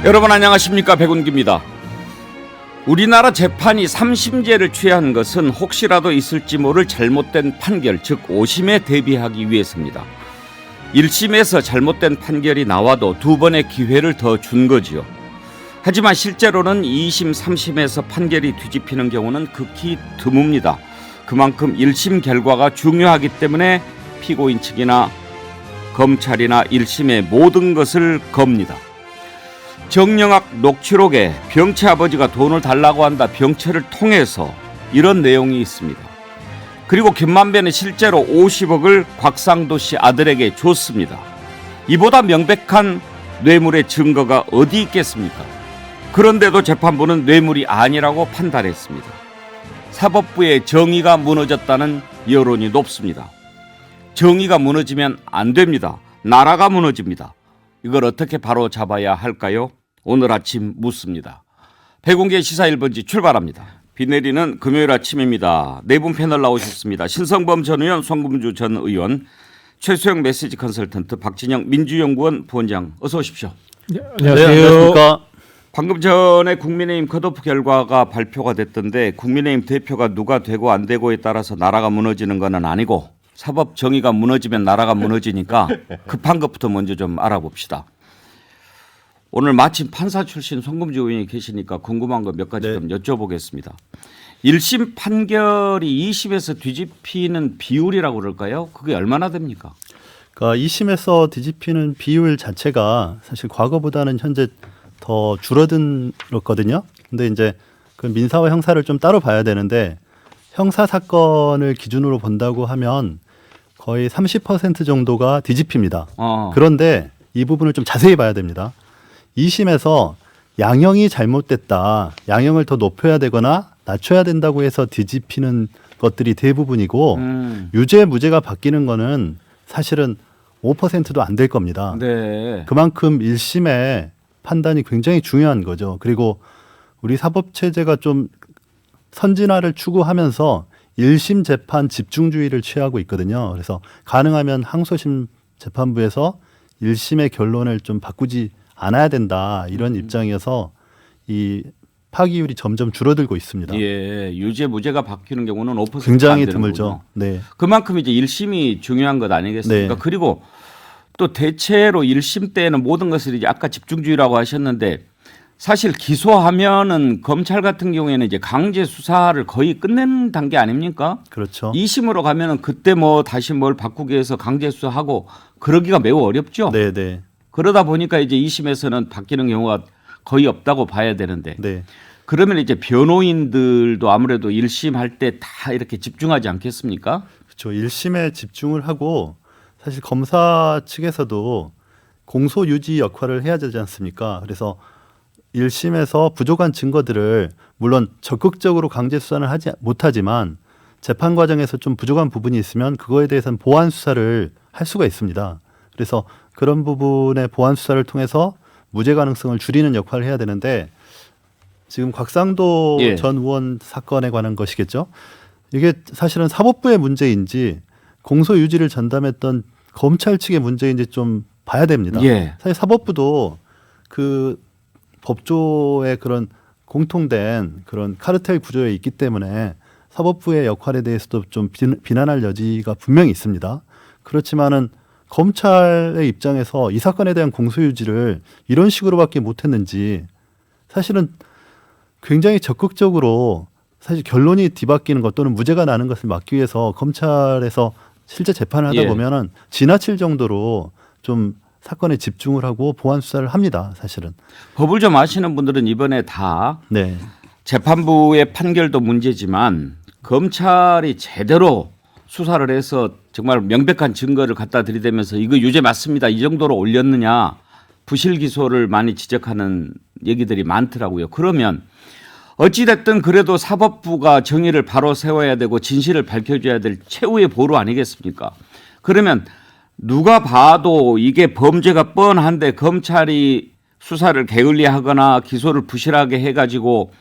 여러분 안녕하십니까, 백운기입니다. 우리나라 재판이 3심제를 취한 것은 혹시라도 있을지 모를 잘못된 판결, 즉 오심에 대비하기 위해서입니다. 1심에서 잘못된 판결이 나와도 두 번의 기회를 더 준 거지요. 하지만 실제로는 2심, 3심에서 판결이 뒤집히는 경우는 극히 드뭅니다. 그만큼 1심 결과가 중요하기 때문에 피고인 측이나 검찰이나 1심의 모든 것을 겁니다. 정영학 녹취록에 병채 아버지가 돈을 달라고 한다, 병채를 통해서 이런 내용이 있습니다. 그리고 김만배는 실제로 50억을 곽상도 씨 아들에게 줬습니다. 이보다 명백한 뇌물의 증거가 어디 있겠습니까? 그런데도 재판부는 뇌물이 아니라고 판단했습니다. 사법부의 정의가 무너졌다는 여론이 높습니다. 정의가 무너지면 안 됩니다. 나라가 무너집니다. 이걸 어떻게 바로 잡아야 할까요? 오늘 아침 묻습니다. 백운기의 시사 1번지 출발합니다. 비 내리는 금요일 아침입니다. 네 분 패널 나오셨습니다. 신성범 전 의원, 송금주 전 의원, 최수영 메시지 컨설턴트, 박진영 민주연구원 부원장, 어서 오십시오. 네, 안녕하십니까. 방금 전에 국민의힘 컷오프 결과가 발표가 됐던데 국민의힘 대표가 누가 되고 안 되고에 따라서 나라가 무너지는 건 아니고 사법 정의가 무너지면 나라가 무너지니까 급한 것부터 먼저 좀 알아봅시다. 오늘 마침 판사 출신 송금주 의원이 계시니까 궁금한 거 몇 가지 좀 여쭤보겠습니다. 1심 판결이 2심에서 뒤집히는 비율이라고 그럴까요? 그게 얼마나 됩니까? 그러니까 2심에서 뒤집히는 비율 자체가 사실 과거보다는 현재 더 줄어들었거든요. 근데 이제 그 민사와 형사를 좀 따로 봐야 되는데 형사 사건을 기준으로 본다고 하면 거의 30% 정도가 뒤집힙니다. 그런데 이 부분을 좀 자세히 봐야 됩니다. 2심에서 양형이 잘못됐다, 양형을 더 높여야 되거나 낮춰야 된다고 해서 뒤집히는 것들이 대부분이고 유죄 무죄가 바뀌는 거는 사실은 5%도 안 될 겁니다. 네. 그만큼 1심의 판단이 굉장히 중요한 거죠. 그리고 우리 사법체제가 좀 선진화를 추구하면서 1심 재판 집중주의를 취하고 있거든요. 그래서 가능하면 항소심 재판부에서 1심의 결론을 좀 바꾸지 않아야 된다, 이런 입장이어서 이 파기율이 점점 줄어들고 있습니다. 예, 유죄 무죄가 바뀌는 경우는 5%가 굉장히 안 되는 드물죠. 거군요. 네. 그만큼 이제 1심이 중요한 것 아니겠습니까? 네. 그리고 또 대체로 1심 때는 모든 것을 이제 아까 집중주의라고 하셨는데 사실 기소하면은 검찰 같은 경우에는 이제 강제 수사를 거의 끝낸 단계 아닙니까? 그렇죠. 2심으로 가면은 그때 뭐 다시 뭘 바꾸기 위해서 강제 수사하고 그러기가 매우 어렵죠. 네, 네. 그러다 보니까 이제 2심에서는 바뀌는 경우가 거의 없다고 봐야 되는데. 네. 그러면 이제 변호인들도 아무래도 1심 할 때 다 이렇게 집중하지 않겠습니까? 그렇죠. 1심에 집중을 하고 사실 검사 측에서도 공소 유지 역할을 해야 되지 않습니까? 그래서 1심에서 부족한 증거들을 물론 적극적으로 강제 수사는 하지 못하지만 재판 과정에서 좀 부족한 부분이 있으면 그거에 대해서는 보완 수사를 할 수가 있습니다. 그래서 그런 부분의 보완 수사를 통해서 무죄 가능성을 줄이는 역할을 해야 되는데 지금 곽상도 전 의원 사건에 관한 것이겠죠. 이게 사실은 사법부의 문제인지 공소 유지를 전담했던 검찰 측의 문제인지 좀 봐야 됩니다. 사실 사법부도 그 법조의 그런 공통된 그런 카르텔 구조에 있기 때문에 사법부의 역할에 대해서도 좀 비난할 여지가 분명히 있습니다. 그렇지만은 검찰의 입장에서 이 사건에 대한 공소유지를 이런 식으로밖에 못했는지 사실은 굉장히 적극적으로 사실 결론이 뒤바뀌는 것 또는 무죄가 나는 것을 막기 위해서 검찰에서 실제 재판을 하다 보면은 지나칠 정도로 좀 사건에 집중을 하고 보완 수사를 합니다. 사실은. 법을 좀 아시는 분들은 이번에 다 네. 재판부의 판결도 문제지만 검찰이 제대로 수사를 해서 정말 명백한 증거를 갖다 들이대면서 이거 유죄 맞습니다, 이 정도로 올렸느냐, 부실 기소를 많이 지적하는 얘기들이 많더라고요. 그러면 어찌됐든 그래도 사법부가 정의를 바로 세워야 되고 진실을 밝혀줘야 될 최후의 보루 아니겠습니까? 그러면 누가 봐도 이게 범죄가 뻔한데 검찰이 수사를 게을리하거나 기소를 부실하게 해가지고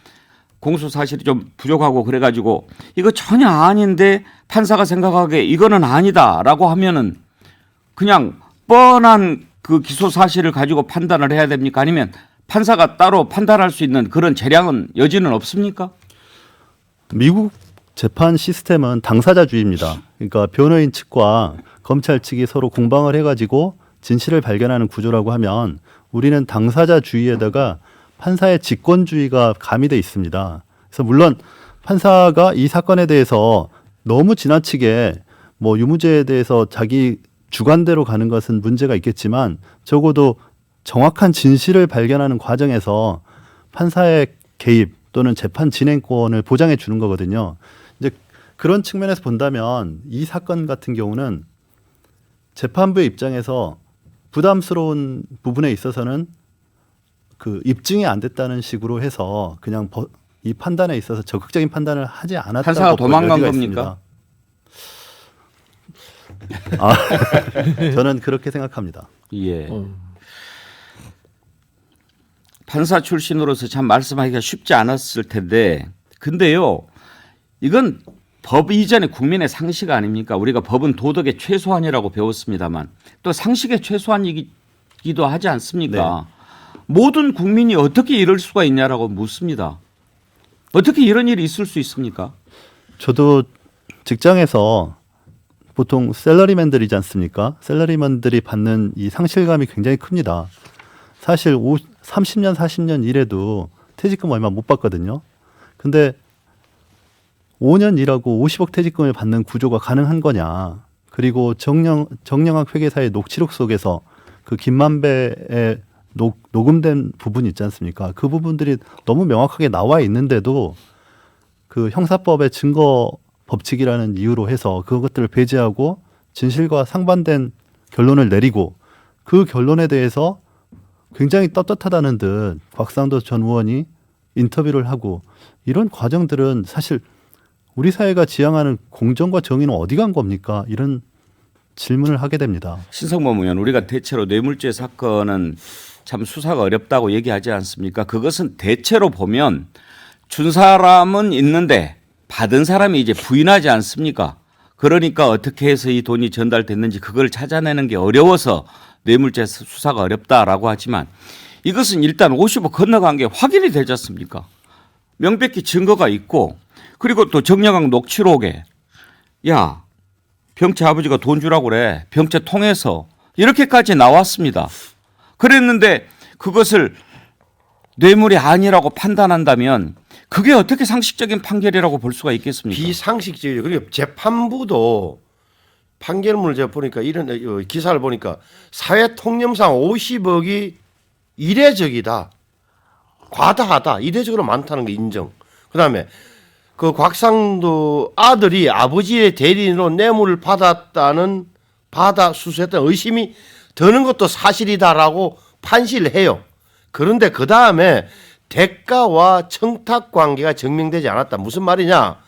공소 사실이 좀 부족하고 그래가지고 이거 전혀 아닌데 판사가 생각하기에 이거는 아니다라고 하면은 그냥 뻔한 그 기소 사실을 가지고 판단을 해야 됩니까? 아니면 판사가 따로 판단할 수 있는 그런 재량은 여지는 없습니까? 미국 재판 시스템은 당사자주의입니다. 그러니까 변호인 측과 검찰 측이 서로 공방을 해가지고 진실을 발견하는 구조라고 하면 우리는 당사자주의에다가 판사의 직권주의가 가미돼 있습니다. 그래서 물론 판사가 이 사건에 대해서 너무 지나치게 뭐 유무죄에 대해서 자기 주관대로 가는 것은 문제가 있겠지만 적어도 정확한 진실을 발견하는 과정에서 판사의 개입 또는 재판 진행권을 보장해 주는 거거든요. 이제 그런 측면에서 본다면 이 사건 같은 경우는 재판부의 입장에서 부담스러운 부분에 있어서는 그 입증이 안 됐다는 식으로 해서 그냥 이 판단에 있어서 적극적인 판단을 하지 않았다고 판사가 도망간 겁니까? 있습니다. 아, 저는 그렇게 생각합니다. 예. 판사 출신으로서 참 말씀하기가 쉽지 않았을 텐데, 근데요, 이건 법 이전의 국민의 상식 아닙니까? 우리가 법은 도덕의 최소한이라고 배웠습니다만 또 상식의 최소한이기도 하지 않습니까? 네. 모든 국민이 어떻게 이럴 수가 있냐라고 묻습니다. 어떻게 이런 일이 있을 수 있습니까? 저도 직장에서 보통 샐러리맨들이지 않습니까? 샐러리맨들이 받는 이 상실감이 굉장히 큽니다. 사실 30년, 40년 일해도 퇴직금 얼마 못 받거든요. 근데 5년 일하고 50억 퇴직금을 받는 구조가 가능한 거냐. 그리고 정영학 회계사의 녹취록 속에서 그 김만배의 녹음된 부분이 있지 않습니까? 그 부분들이 너무 명확하게 나와 있는데도 그 형사법의 증거 법칙이라는 이유로 해서 그것들을 배제하고 진실과 상반된 결론을 내리고 그 결론에 대해서 굉장히 떳떳하다는 듯 곽상도 전 의원이 인터뷰를 하고 이런 과정들은 사실 우리 사회가 지향하는 공정과 정의는 어디 간 겁니까? 이런 질문을 하게 됩니다. 신성범 의원, 우리가 대체로 뇌물죄 사건은 참 수사가 어렵다고 얘기하지 않습니까? 그것은 대체로 보면 준 사람은 있는데 받은 사람이 이제 부인하지 않습니까? 그러니까 어떻게 해서 이 돈이 전달됐는지 그걸 찾아내는 게 어려워서 뇌물죄 수사가 어렵다라고 하지만 이것은 일단 50억 건너간 게 확인이 되지 않습니까? 명백히 증거가 있고 그리고 또 정영학 녹취록에 야 병채 아버지가 돈 주라고 그래. 병채 통해서 이렇게까지 나왔습니다. 그랬는데 그것을 뇌물이 아니라고 판단한다면 그게 어떻게 상식적인 판결이라고 볼 수가 있겠습니까? 비상식적이죠. 그리고 재판부도 판결문을 제가 보니까 이런 기사를 보니까 사회 통념상 50억이 이례적이다. 과다하다. 이례적으로 많다는 게 인정. 그다음에 그 곽상도 아들이 아버지의 대리인으로 뇌물을 받아 수수했다는 의심이 드는 것도 사실이다라고 판시를 해요. 그런데 그 다음에 대가와 청탁 관계가 증명되지 않았다. 무슨 말이냐?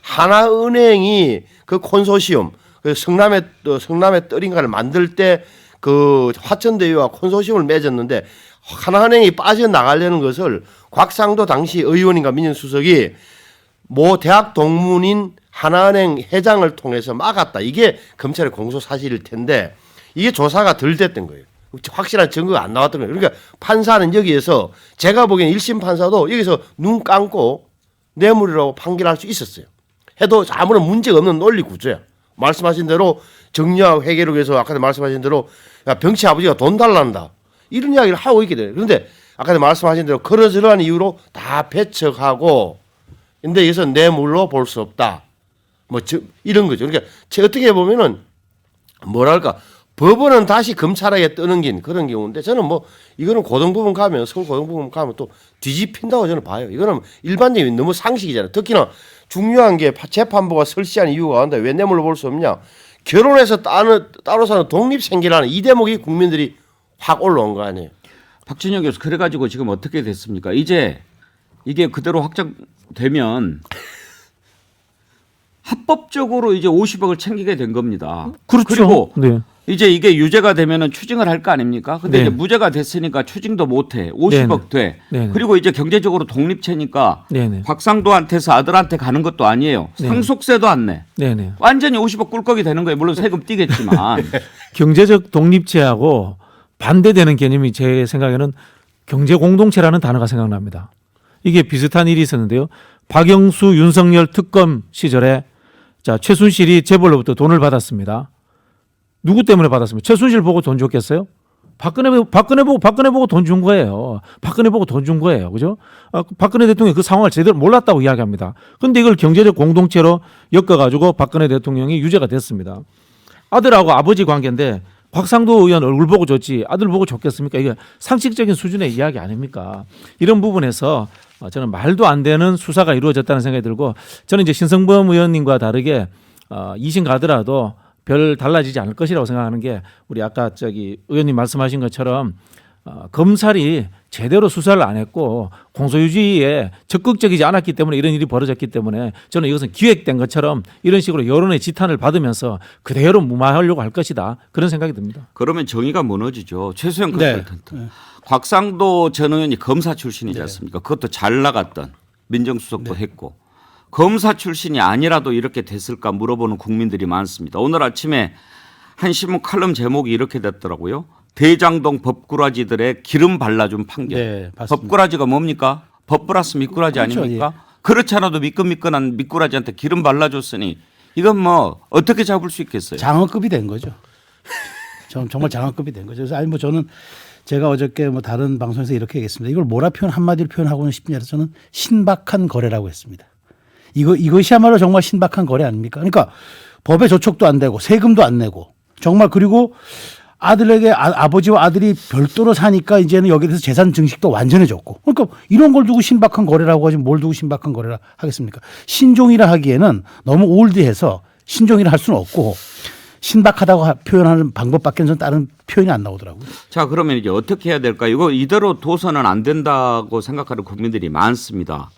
하나은행이 그 콘소시엄, 그 성남의 떨인가를 만들 때 그 화천대유와 콘소시엄을 맺었는데 하나은행이 빠져나가려는 것을 곽상도 당시 의원인가 민정수석이 모 대학 동문인 하나은행 회장을 통해서 막았다. 이게 검찰의 공소 사실일 텐데 이게 조사가 덜 됐던 거예요. 확실한 증거가 안 나왔던 거예요. 그러니까 판사는 여기에서 제가 보기엔 1심 판사도 여기서 눈 감고 뇌물이라고 판결할 수 있었어요. 해도 아무런 문제가 없는 논리 구조야. 말씀하신 대로 정리학 회계록에서 아까 말씀하신 대로 야, 병치 아버지가 돈 달란다. 이런 이야기를 하고 있게 돼요. 그런데 아까 말씀하신 대로 그러저러한 이유로 다 배척하고 근데 여기서 뇌물로 볼 수 없다. 이런 거죠. 그러니까 어떻게 보면은 뭐랄까 법원은 다시 검찰에게 떠넘긴 그런 경우인데 저는 이거는 고등법원 가면 서울 고등법원 가면 또 뒤집힌다고 저는 봐요. 이거는 일반적인 너무 상식이잖아요. 특히나 중요한 게 재판부가 설치한 이유가 뭔데 왜 뇌물로 볼 수 없냐? 결혼해서 따로 사는 독립생계라는 이 대목이 국민들이 확 올라온 거 아니에요. 박진영 교수 그래가지고 지금 어떻게 됐습니까? 이제 이게 그대로 확정되면 합법적으로 이제 50억을 챙기게 된 겁니다. 그렇죠. 그리고 네. 이제 이게 유죄가 되면은 추징을 할 거 아닙니까? 근데 네. 이제 무죄가 됐으니까 추징도 못 해. 50억 돼. 네네. 그리고 이제 경제적으로 독립체니까 네네. 곽상도한테서 아들한테 가는 것도 아니에요. 네네. 상속세도 안 내. 네네. 완전히 50억 꿀꺽이 되는 거예요. 물론 세금 띄겠지만. 경제적 독립체하고 반대되는 개념이 제 생각에는 경제 공동체라는 단어가 생각납니다. 이게 비슷한 일이 있었는데요. 박영수, 윤석열 특검 시절에 자 최순실이 재벌로부터 돈을 받았습니다. 누구 때문에 받았습니까? 최순실 보고 돈 줬겠어요? 박근혜 보고 돈 준 거예요. 박근혜 보고 돈 준 거예요. 그죠? 박근혜 대통령이 그 상황을 제대로 몰랐다고 이야기합니다. 그런데 이걸 경제적 공동체로 엮어가지고 박근혜 대통령이 유죄가 됐습니다. 아들하고 아버지 관계인데 곽상도 의원 얼굴 보고 줬지 아들 보고 줬겠습니까? 이게 상식적인 수준의 이야기 아닙니까? 이런 부분에서 저는 말도 안 되는 수사가 이루어졌다는 생각이 들고 저는 이제 신성범 의원님과 다르게 2심 가더라도 별 달라지지 않을 것이라고 생각하는 게 우리 아까 의원님 말씀하신 것처럼 검찰이 제대로 수사를 안 했고 공소유지에 적극적이지 않았기 때문에 이런 일이 벌어졌기 때문에 저는 이것은 기획된 것처럼 이런 식으로 여론의 지탄을 받으면서 그대로 무마하려고 할 것이다. 그런 생각이 듭니다. 그러면 정의가 무너지죠. 최수영 네. 컨설턴트. 곽상도 전 의원이 검사 출신이지 않습니까? 그것도 잘 나갔던 민정수석도 했고 검사 출신이 아니라도 이렇게 됐을까 물어보는 국민들이 많습니다. 오늘 아침에 한 신문 칼럼 제목이 이렇게 됐더라고요. 대장동 법꾸라지들의 기름 발라준 판결. 네, 맞습니다. 법꾸라지가 뭡니까? 법 플러스 미꾸라지 그렇죠, 아닙니까? 그렇지 않아도 미끈미끈한 미꾸라지한테 기름 발라줬으니 이건 뭐 어떻게 잡을 수 있겠어요? 장어급이 된 거죠. 정말 장어급이 된 거죠. 그래서 아니 뭐 저는 제가 어저께 뭐 다른 방송에서 이렇게 얘기했습니다. 이걸 뭐라 표현 한마디로 표현하고는 싶냐 해서 저는 신박한 거래라고 했습니다. 이것이야말로 정말 신박한 거래 아닙니까? 그러니까 법에 저촉도 안 되고 세금도 안 내고 정말 그리고 아들에게 아버지와 아들이 별도로 사니까 이제는 여기에 대해서 재산 증식도 완전해졌고 그러니까 이런 걸 두고 신박한 거래라고 하지 뭘 두고 신박한 거래라 하겠습니까? 신종이라 하기에는 너무 올드해서 신종이라 할 수는 없고 신박하다고 표현하는 방법밖에 는 다른 표현이 안 나오더라고요. 자, 그러면 이제 어떻게 해야 될까요? 이거 이대로 둬서는 안 된다고 생각하는 국민들이 많습니다.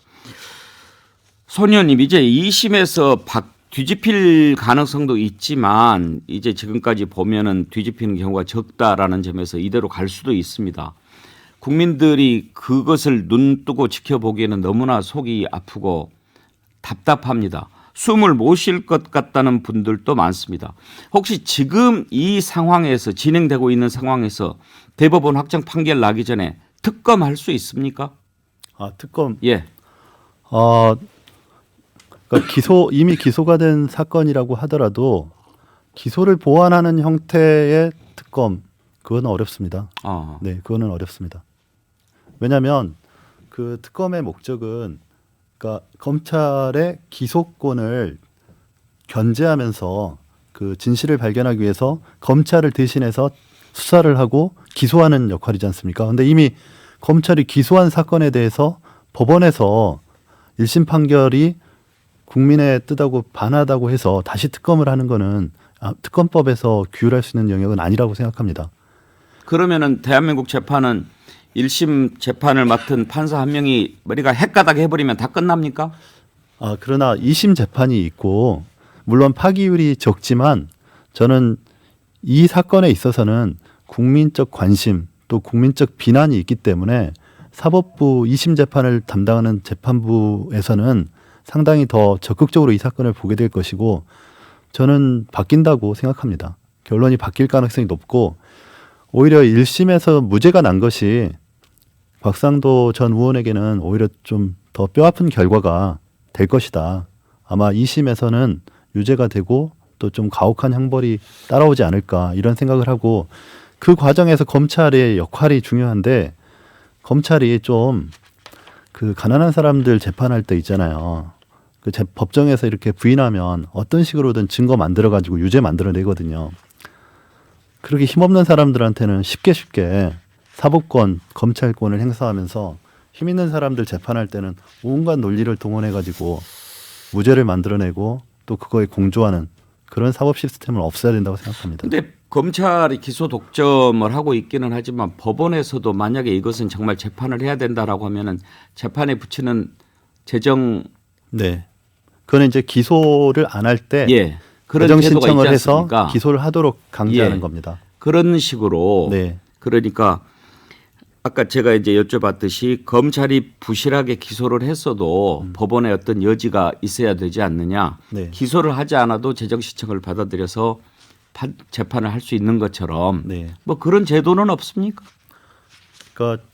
손 의원님 이제 2심에서 뒤집힐 가능성도 있지만 이제 지금까지 보면은 뒤집히는 경우가 적다라는 점에서 이대로 갈 수도 있습니다. 국민들이 그것을 눈 뜨고 지켜보기에는 너무나 속이 아프고 답답합니다. 숨을 못 쉴 것 같다는 분들도 많습니다. 혹시 지금 이 상황에서 진행되고 있는 상황에서 대법원 확정 판결 나기 전에 특검할 수 있습니까? 특검. 예. 그러니까 이미 기소가 된 사건이라고 하더라도 기소를 보완하는 형태의 특검 그건 어렵습니다. 네, 그거는 어렵습니다. 왜냐하면 그 특검의 목적은 그러니까 검찰의 기소권을 견제하면서 그 진실을 발견하기 위해서 검찰을 대신해서 수사를 하고 기소하는 역할이지 않습니까? 그런데 이미 검찰이 기소한 사건에 대해서 법원에서 1심 판결이 국민의 뜻하고 반하다고 해서 다시 특검을 하는 거는 특검법에서 규율할 수 있는 영역은 아니라고 생각합니다. 그러면은 대한민국 재판은 1심 재판을 맡은 판사 한 명이 머리가 헷가닥 해버리면 다 끝납니까? 그러나 2심 재판이 있고 물론 파기율이 적지만 저는 이 사건에 있어서는 국민적 관심 또 국민적 비난이 있기 때문에 사법부 2심 재판을 담당하는 재판부에서는 상당히 더 적극적으로 이 사건을 보게 될 것이고 저는 바뀐다고 생각합니다. 결론이 바뀔 가능성이 높고 오히려 1심에서 무죄가 난 것이 곽상도 전 의원에게는 오히려 좀 더 뼈아픈 결과가 될 것이다. 아마 2심에서는 유죄가 되고 또 좀 가혹한 형벌이 따라오지 않을까 이런 생각을 하고 그 과정에서 검찰의 역할이 중요한데 검찰이 좀 그 가난한 사람들 재판할 때 있잖아요. 그 법정에서 이렇게 부인하면 어떤 식으로든 증거 만들어 가지고 유죄 만들어 내거든요. 그렇게 힘없는 사람들한테는 쉽게 사법권, 검찰권을 행사하면서 힘 있는 사람들 재판할 때는 온갖 논리를 동원해 가지고 무죄를 만들어내고 또 그거에 공조하는 그런 사법 시스템을 없애야 된다고 생각합니다. 근데 검찰이 기소 독점을 하고 있기는 하지만 법원에서도 만약에 이것은 정말 재판을 해야 된다라고 하면은 재판에 붙이는 재정 네. 그거는 이제 기소를 안 할 때 그런 재정 제도가 신청을 있지 해서 않습니까? 기소를 하도록 강제하는 겁니다. 그런 식으로 네. 그러니까 아까 제가 이제 여쭤봤듯이 검찰이 부실하게 기소를 했어도 법원에 어떤 여지가 있어야 되지 않느냐. 네. 기소를 하지 않아도 재정 신청을 받아들여서 재판을 할 수 있는 것처럼 네. 뭐 그런 제도는 없습니까? 그러니까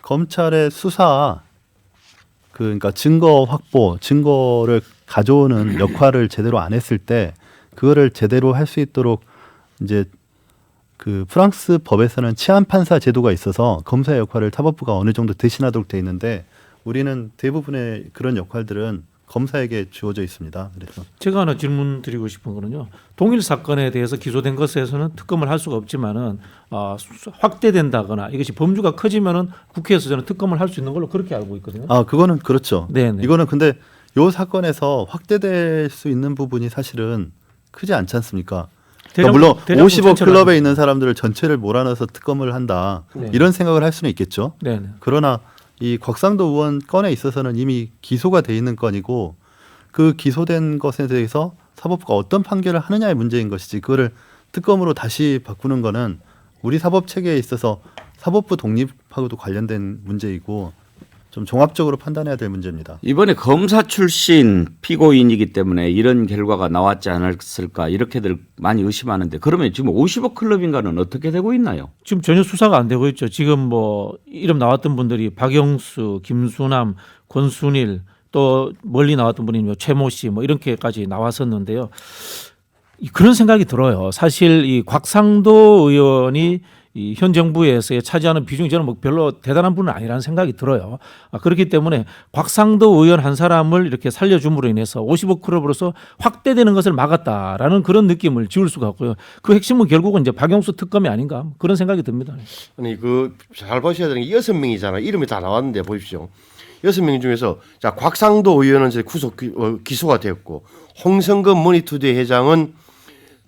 검찰의 수사 그러니까 증거 확보, 증거를 가져오는 역할을 제대로 안 했을 때 그거를 제대로 할 수 있도록 이제 그 프랑스 법에서는 치안 판사 제도가 있어서 검사의 역할을 사법부가 어느 정도 대신하도록 돼 있는데 우리는 대부분의 그런 역할들은 검사에게 주어져 있습니다. 그래서 제가 하나 질문 드리고 싶은 거는요. 동일 사건에 대해서 기소된 것에서는 특검을 할 수가 없지만은 확대된다거나 이것이 범주가 커지면은 국회에서 저는 특검을 할 수 있는 걸로 그렇게 알고 있거든요. 그거는 그렇죠. 네네. 이거는 근데 요 사건에서 확대될 수 있는 부분이 사실은 크지 않지 않습니까? 물론 50억 클럽에 있는 사람들을 전체를 몰아넣어서 특검을 한다. 네. 이런 생각을 할 수는 있겠죠. 네네. 그러나 이 곽상도 의원 건에 있어서는 이미 기소가 돼 있는 건이고 그 기소된 것에 대해서 사법부가 어떤 판결을 하느냐의 문제인 것이지 그거를 특검으로 다시 바꾸는 거는 우리 사법 체계에 있어서 사법부 독립하고도 관련된 문제이고 좀 종합적으로 판단해야 될 문제입니다. 이번에 검사 출신 피고인이기 때문에 이런 결과가 나왔지 않았을까 이렇게들 많이 의심하는데 그러면 지금 50억 클럽인가는 어떻게 되고 있나요? 지금 전혀 수사가 안 되고 있죠. 지금 뭐 이름 나왔던 분들이 박영수, 김수남, 권순일 또 멀리 나왔던 분이 최모 씨 뭐 이렇게까지 나왔었는데요. 그런 생각이 들어요. 사실 이 곽상도 의원이 이 현 정부에서 차지하는 비중이 저는 뭐 별로 대단한 분은 아니라는 생각이 들어요. 그렇기 때문에 곽상도 의원 한 사람을 이렇게 살려줌으로 인해서 50억 클럽으로서 확대되는 것을 막았다라는 그런 느낌을 지울 수가 없고요. 그 핵심은 결국은 이제 박영수 특검이 아닌가 그런 생각이 듭니다. 아니 그 잘 보셔야 되는 게 6명이잖아요. 이름이 다 나왔는데 보십시오. 6명 중에서 자 곽상도 의원은 이제 기소가 되었고 홍성급 머니투데이 회장은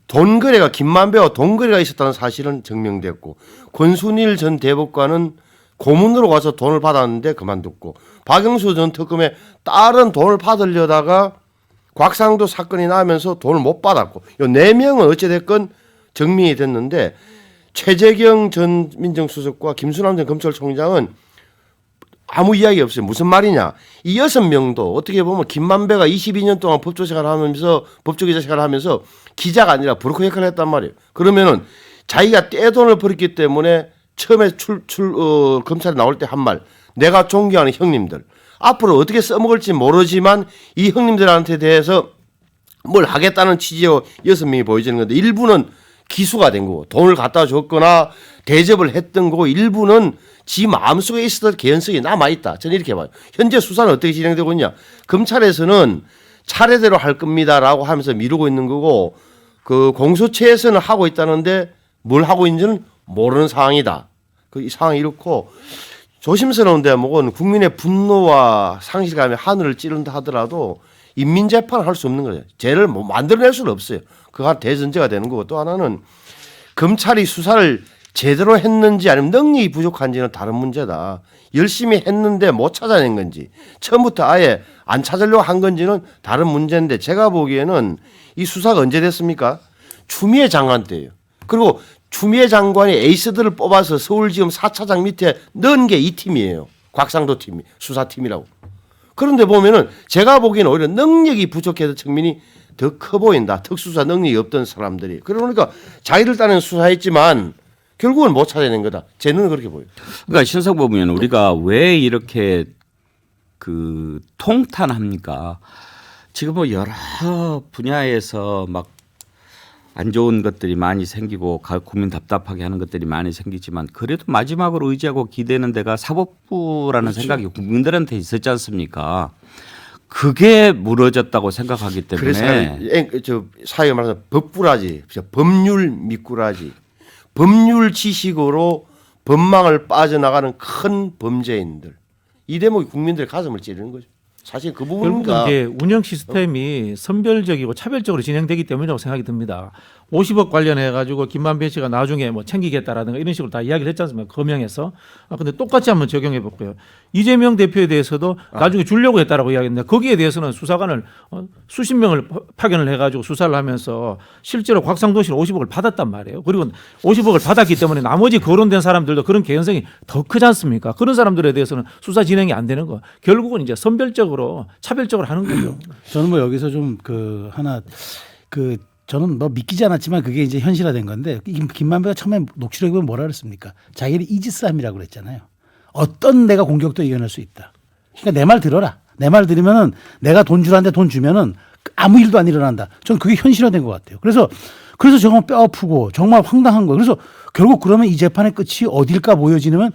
돈 거래가 김만배와 돈 거래가 있었다는 사실은 증명됐고 권순일 전 대법관은 고문으로 와서 돈을 받았는데 그만뒀고 박영수 전 특검에 다른 돈을 받으려다가 곽상도 사건이 나면서 돈을 못 받았고 이 4명은 어찌됐건 증명이 됐는데 최재경 전 민정수석과 김수남 전 검찰총장은 아무 이야기 없어요. 무슨 말이냐. 이 6명도 어떻게 보면 김만배가 22년 동안 법조 생활하면서 법조기자 생활하면서 기자가 아니라 브로커 역할을 했단 말이에요. 그러면은 자기가 떼돈을 벌었기 때문에 처음에 검찰에 나올 때 한 말. 내가 존경하는 형님들. 앞으로 어떻게 써먹을지 모르지만 이 형님들한테 대해서 뭘 하겠다는 취지로 6명이 보여지는 건데 일부는 기수가 된 거고 돈을 갖다 줬거나 대접을 했던 거고 일부는 지 마음속에 있었던 개연성이 남아있다. 저는 이렇게 봐요. 현재 수사는 어떻게 진행되고 있냐. 검찰에서는 차례대로 할 겁니다라고 하면서 미루고 있는 거고 그 공소처에서는 하고 있다는데 뭘 하고 있는지는 모르는 상황이다. 이 상황이 이렇고 조심스러운 대목은 국민의 분노와 상실감에 하늘을 찌른다 하더라도 인민재판을 할 수 없는 거예요. 죄를 뭐 만들어낼 수는 없어요. 그가 대전제가 되는 거고 또 하나는 검찰이 수사를 제대로 했는지 아니면 능력이 부족한지는 다른 문제다. 열심히 했는데 못 찾아낸 건지 처음부터 아예 안 찾으려고 한 건지는 다른 문제인데 제가 보기에는 이 수사가 언제 됐습니까? 추미애 장관 때예요. 그리고 추미애 장관이 에이스들을 뽑아서 서울지검 4차장 밑에 넣은 게 이 팀이에요. 곽상도 팀이 수사팀이라고. 그런데 보면은 제가 보기에는 오히려 능력이 부족해서 측면이 더 커 보인다. 특수수사 능력이 없던 사람들이. 그러니까 자기들 딴에는 수사했지만 결국은 못 찾아낸 거다. 제 눈은 그렇게 보여요. 그러니까 신석 보면 우리가 왜 이렇게 그 통탄합니까? 지금 뭐 여러 분야에서 막 안 좋은 것들이 많이 생기고 국민 답답하게 하는 것들이 많이 생기지만 그래도 마지막으로 의지하고 기대는 데가 사법부라는 그렇죠. 생각이 국민들한테 있었지 않습니까? 그게 무너졌다고 생각하기 때문에 그래서 저 사회가 말하는 법꾸라지, 법률 미꾸라지, 법률 지식으로 법망을 빠져나가는 큰 범죄인들. 이 대목이 국민들의 가슴을 찌르는 거죠. 사실 그 결국은 부분이니까 이제 운영 시스템이 선별적이고 차별적으로 진행되기 때문이라고 생각이 듭니다. 50억 관련해 가지고 김만배 씨가 나중에 뭐 챙기겠다라든가 이런 식으로 다 이야기를 했지 않습니까? 거명해서. 근데 똑같이 한번 적용해 볼게요. 이재명 대표에 대해서도 나중에 주려고 했다라고 이야기했는데 거기에 대해서는 수사관을 수십 명을 파견을 해 가지고 수사를 하면서 실제로 곽상도 씨는 50억을 받았단 말이에요. 그리고 50억을 받았기 때문에 나머지 거론된 사람들도 그런 개연성이 더 크지 않습니까? 그런 사람들에 대해서는 수사 진행이 안 되는 거. 결국은 이제 선별적으로 차별적으로 하는 거죠. 저는 뭐 여기서 좀 그 하나 그 저는 뭐 믿기지 않았지만 그게 이제 현실화된 건데 김만배가 처음에 녹취록에 보면 뭐라 그랬습니까? 자기를 이지스함이라고 그랬잖아요. 어떤 내가 공격도 이겨낼 수 있다. 그러니까 내 말 들어라. 내 말 들으면은 내가 돈 주라는데 돈 주면은 아무 일도 안 일어난다. 저는 그게 현실화된 것 같아요. 그래서 정말 뼈 아프고 정말 황당한 거예요. 그래서 결국 그러면 이 재판의 끝이 어딜까 보여지냐면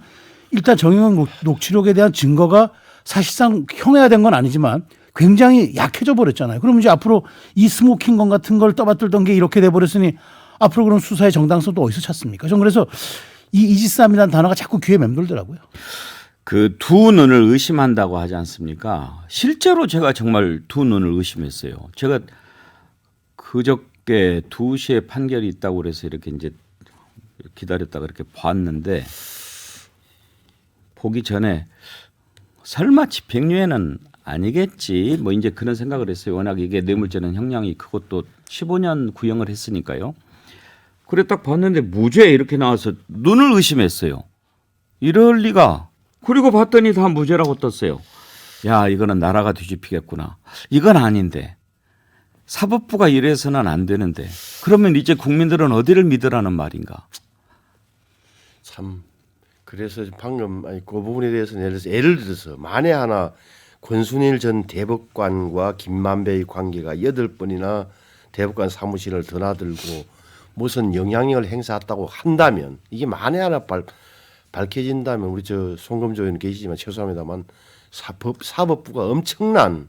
일단 정영학 녹취록에 대한 증거가 사실상 형해화된 건 아니지만 굉장히 약해져 버렸잖아요. 그럼 이제 앞으로 이 스모킹건 같은 걸 떠받들던 게 이렇게 돼 버렸으니 앞으로 그럼 수사의 정당성도 어디서 찾습니까? 저는 그래서 이 이지스함이라는 단어가 자꾸 귀에 맴돌더라고요. 그 두 눈을 의심한다고 하지 않습니까? 실제로 제가 정말 두 눈을 의심했어요. 제가 그저께 2시에 판결이 있다고 그래서 이렇게 이제 기다렸다가 이렇게 봤는데 보기 전에 설마 집행유예는 아니겠지 뭐 이제 그런 생각을 했어요. 워낙 이게 뇌물죄는 형량이 크고 또 15년 구형을 했으니까요. 그래 딱 봤는데 무죄 이렇게 나와서 눈을 의심했어요. 이럴 리가. 그리고 봤더니 다 무죄라고 떴어요. 야 이거는 나라가 뒤집히겠구나. 이건 아닌데. 사법부가 이래서는 안 되는데. 그러면 이제 국민들은 어디를 믿으라는 말인가. 참 그래서 방금 그 부분에 대해서는 예를 들어서 만에 하나 권순일 전 대법관과 김만배의 관계가 8번이나 대법관 사무실을 드나들고 무슨 영향력을 행사했다고 한다면 이게 만에 하나 밝혀진다면 우리 저 송금조 의원 계시지만 죄송합니다만 사법부가 엄청난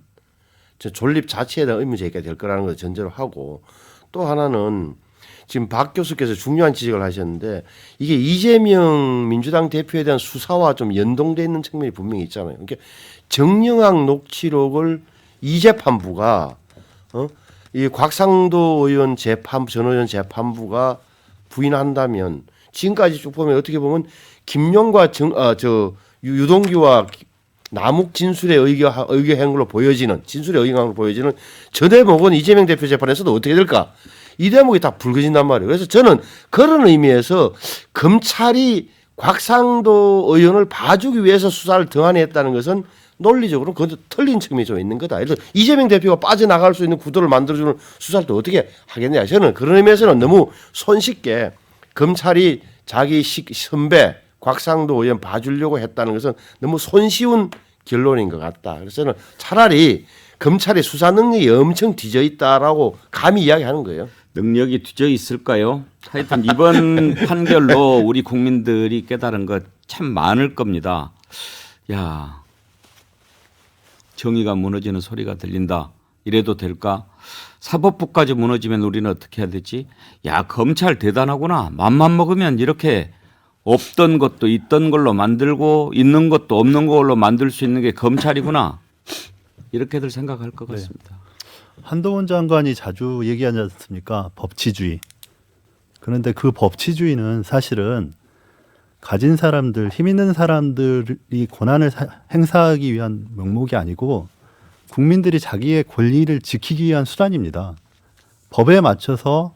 존립 자체에 대한 의문제기가 될 거라는 것을 전제로 하고 또 하나는 지금 박 교수께서 중요한 지적을 하셨는데 이게 이재명 민주당 대표에 대한 수사와 좀 연동되어 있는 측면이 분명히 있잖아요. 그러니까 정영학 녹취록을 이 재판부가 이 곽상도 의원 전 의원 재판부가 부인한다면 지금까지 쭉 보면 어떻게 보면 김용과 유동규와 남욱 진술에 의거한 걸로 보여지는 진술에 의거한 걸로 보여지는 저 대목은 이재명 대표 재판에서도 어떻게 될까? 이 대목이 다 불거진단 말이에요. 그래서 저는 그런 의미에서 검찰이 곽상도 의원을 봐주기 위해서 수사를 등한히 했다는 것은 논리적으로 그것도 틀린 측면이 좀 있는 거다. 그래서 이재명 대표가 빠져나갈 수 있는 구도를 만들어주는 수사를 또 어떻게 하겠냐. 저는 그런 의미에서는 너무 손쉽게 검찰이 자기 선배 곽상도 의원 봐주려고 했다는 것은 너무 손쉬운 결론인 것 같다. 그래서 저는 차라리 검찰의 수사 능력이 엄청 뒤져 있다라고 감히 이야기하는 거예요. 능력이 뒤져 있을까요? 하여튼 이번 판결로 우리 국민들이 깨달은 것 참 많을 겁니다. 야, 정의가 무너지는 소리가 들린다. 이래도 될까? 사법부까지 무너지면 우리는 어떻게 해야 되지? 야, 검찰 대단하구나. 맘만 먹으면 이렇게 없던 것도 있던 걸로 만들고 있는 것도 없는 걸로 만들 수 있는 게 검찰이구나. 이렇게들 생각할 것 같습니다. 한동훈 장관이 자주 얘기하지 않습니까? 법치주의. 그런데 그 법치주의는 사실은 가진 사람들, 힘 있는 사람들이 권한을 행사하기 위한 명목이 아니고 국민들이 자기의 권리를 지키기 위한 수단입니다. 법에 맞춰서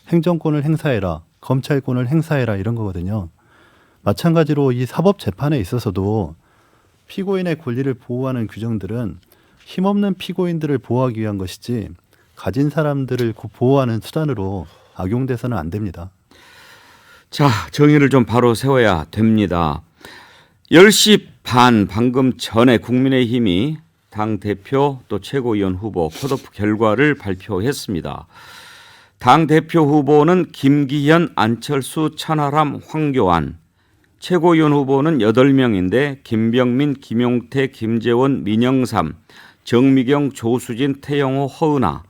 행정권을 행사해라, 검찰권을 행사해라 이런 거거든요. 마찬가지로 이 사법재판에 있어서도 피고인의 권리를 보호하는 규정들은 힘없는 피고인들을 보호하기 위한 것이지 가진 사람들을 보호하는 수단으로 악용돼서는 안 됩니다. 자, 정의를 좀 바로 세워야 됩니다. 10시 반 방금 전에 국민의힘이 당대표 또 최고위원 후보 컷오프 결과를 발표했습니다. 당대표 후보는 김기현, 안철수, 천하람, 황교안, 최고위원 후보는 8명인데 김병민, 김용태, 김재원, 민영삼, 정미경, 조수진, 태영호, 허은하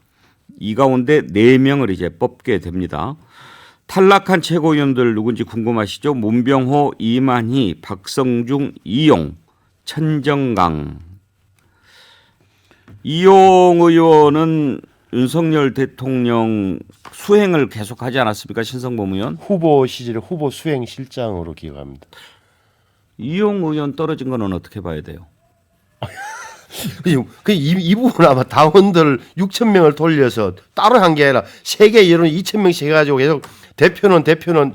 이 가운데 4명을 이제 뽑게 됩니다. 탈락한 최고위원들 누군지 궁금하시죠? 문병호, 이만희, 박성중, 이용, 천정강. 이용 의원은 윤석열 대통령 수행을 계속하지 않았습니까? 신성범 의원. 후보 시절에 후보 수행실장으로 기억합니다. 이용 의원 떨어진 거는 어떻게 봐야 돼요? 이 부분 아마 당원들 6천 명을 돌려서 따로 한 게 아니라 세계 여론 2천 명씩 해가지고 계속 대표는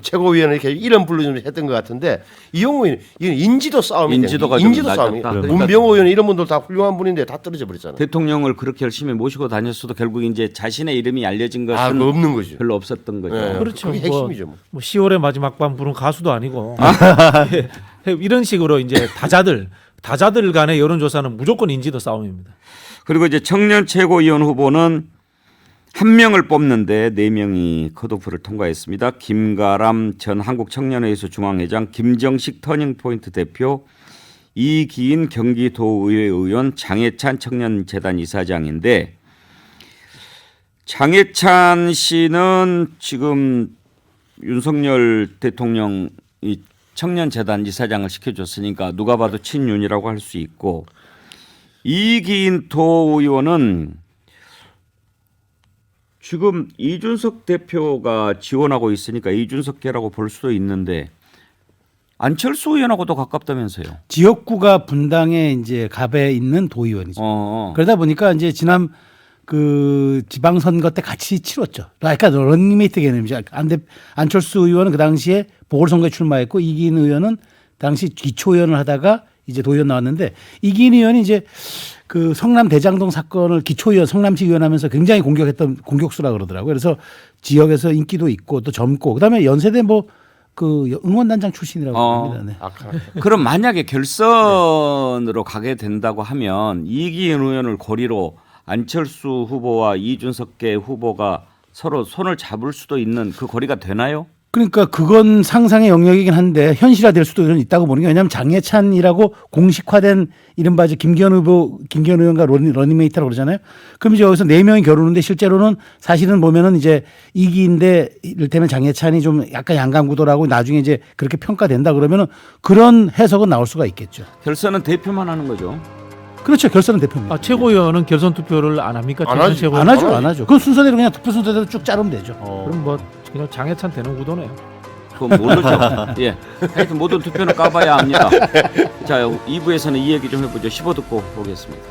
최고위원 이렇게 이름 불러주면서 했던 것 같은데 이용호 의원 이건 인지도 싸움인데 인지도가 인지도 좀 싸움이. 낮았다. 문병호 의원 이런 분들 다 훌륭한 분인데 다 떨어져 버렸잖아요. 대통령을 그렇게 열심히 모시고 다녔어도 결국 이제 자신의 이름이 알려진 것은 그거 없는 거죠. 별로 없었던 거죠. 네. 그렇죠. 그게 핵심이죠. 뭐 10월에 마지막 밤 부른 가수도 아니고 이런 식으로 이제 다자들 간의 여론조사는 무조건 인지도 싸움입니다. 그리고 이제 청년 최고위원 후보는 한 명을 뽑는데 4명이 컷오프를 통과했습니다. 김가람 전 한국청년회의소 중앙회장, 김정식 터닝포인트 대표, 이기인 경기도의회 의원, 장해찬 청년재단 이사장인데 장해찬 씨는 지금 윤석열 대통령이 청년재단 이사장을 시켜줬으니까 누가 봐도 친윤이라고 할 수 있고, 이기인 도의원은 지금 이준석 대표가 지원하고 있으니까 이준석계라고 볼 수도 있는데 안철수 의원하고도 가깝다면서요. 지역구가 분당에 이제 갑에 있는 도의원이죠. 그러다 보니까 이제 지난 그 지방선거 때 같이 치렀죠. 그러니까 런닝메이트 개념이죠. 안철수 의원은 그 당시에 보궐선거에 출마했고 이기인 의원은 당시 기초의원을 하다가 이제 도의원 나왔는데, 이기인 의원이 이제 그 성남 대장동 사건을 기초의원 성남시 의원 하면서 굉장히 공격했던 공격수라 그러더라고요. 그래서 지역에서 인기도 있고 또 젊고 그다음에 연세대 뭐 그 응원단장 출신이라고 합니다. 네. 그럼 만약에 결선으로 가게 된다고 하면 이기인 의원을 고리로 안철수 후보와 이준석계 후보가 서로 손을 잡을 수도 있는 그 거리가 되나요? 그러니까 그건 상상의 영역이긴 한데 현실화될 수도 있다고 보는 게, 왜냐하면 장해찬이라고 공식화된 이른바 이제 김기현 의원과 러닝메이트라고 그러잖아요. 그럼 이제 여기서 4명이 겨루는데 실제로는 사실은 보면은 이제 이기인데 이를테면 장해찬이 좀 약간 양강구도라고 나중에 이제 그렇게 평가된다 그러면은 그런 해석은 나올 수가 있겠죠. 결선은 대표만 하는 거죠. 그렇죠. 결선은 대표입니다. 최고위원은 결선 투표를 안 합니까? 안 하죠. 최고위원? 안 하죠. 그 순서대로 그냥 투표 순서대로 쭉 자르면 되죠. 그럼 뭐 그냥 장해찬 되는 구도네요. 그건 모르죠. 예. 하여튼 모든 투표는 까봐야 합니다. 자, 2부에서는 이 얘기 좀 해보죠. 15 듣고 보겠습니다.